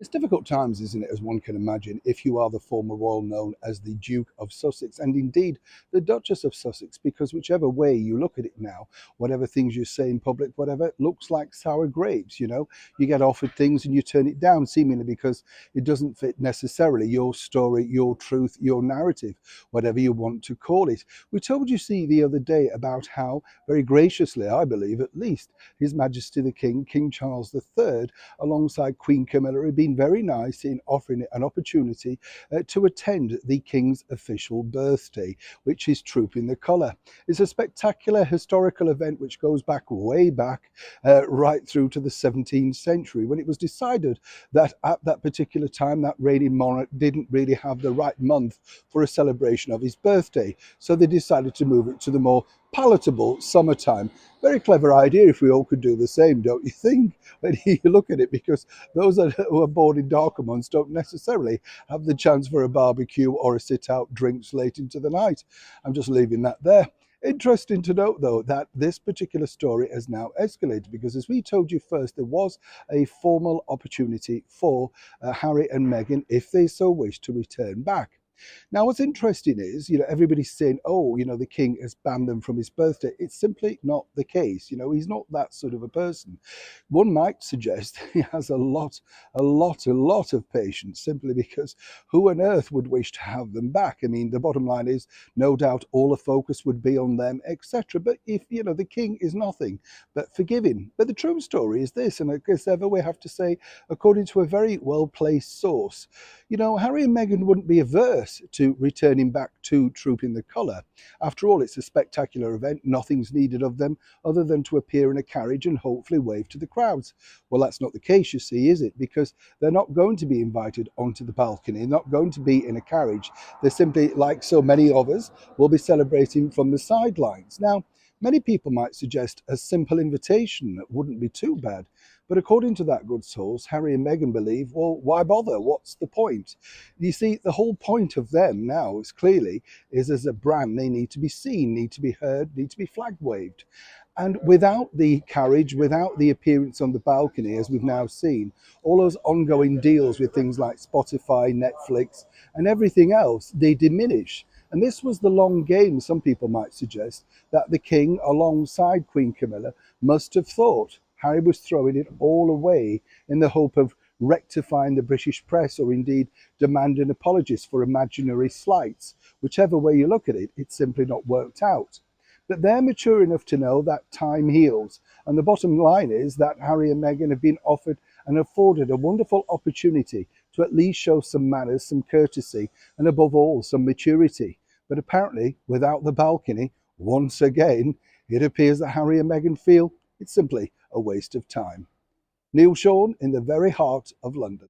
It's difficult times, isn't it, as one can imagine, if you are the former royal known as the Duke of Sussex and indeed the Duchess of Sussex, because whichever way you look at it now, whatever things you say in public, whatever, it looks like sour grapes, you know. You get offered things and you turn it down, seemingly because it doesn't fit necessarily your story, your truth, your narrative, whatever you want to call it. We told you, see, the other day about how, very graciously, I believe at least, His Majesty the King, King Charles III, alongside Queen Camilla, had been very nice in offering an opportunity to attend the King's official birthday, which is Trooping the Colour. It's a spectacular historical event which goes back way back, right through to the 17th century, when it was decided that at that particular time that reigning monarch didn't really have the right month for a celebration of his birthday. So they decided to move it to the more palatable summertime. Very clever idea if we all could do the same, don't you think? When you look at it, because those who are born in darker months don't necessarily have the chance for a barbecue or a sit out drinks late into the night. I'm just leaving that there. Interesting to note, though, that this particular story has now escalated because, as we told you first, there was a formal opportunity for Harry and Meghan, if they so wish, to return back. Now, what's interesting is, everybody's saying, oh, the king has banned them from his birthday. It's simply not the case. He's not that sort of a person. One might suggest he has a lot of patience, simply because who on earth would wish to have them back? I mean, the bottom line is, no doubt all the focus would be on them, etc. But if, the king is nothing but forgiving. But the true story is this, and I guess ever we have to say, according to a very well-placed source, Harry and Meghan wouldn't be averse to returning back to Trooping the Colour. After all, it's a spectacular event. Nothing's needed of them other than to appear in a carriage and hopefully wave to the crowds. Well, that's not the case, you see, is it? Because they're not going to be invited onto the balcony, they're not going to be in a carriage. They're simply, like so many of us, will be celebrating from the sidelines. Now, many people might suggest a simple invitation wouldn't be too bad. But according to that good source, Harry and Meghan believe, well, why bother? What's the point? You see, the whole point of them now is clearly is as a brand, they need to be seen, need to be heard, need to be flag waved. And without the carriage, without the appearance on the balcony, as we've now seen, all those ongoing deals with things like Spotify, Netflix, and everything else, they diminish. And this was the long game, some people might suggest, that the king, alongside Queen Camilla, must have thought Harry was throwing it all away in the hope of rectifying the British press, or indeed demanding apologies for imaginary slights. Whichever way you look at it, it's simply not worked out. But they're mature enough to know that time heals. And the bottom line is that Harry and Meghan have been offered and afforded a wonderful opportunity to at least show some manners, some courtesy, and above all, some maturity. But apparently, without the balcony, once again, it appears that Harry and Meghan feel it's simply a waste of time. Neil Sean in the very heart of London.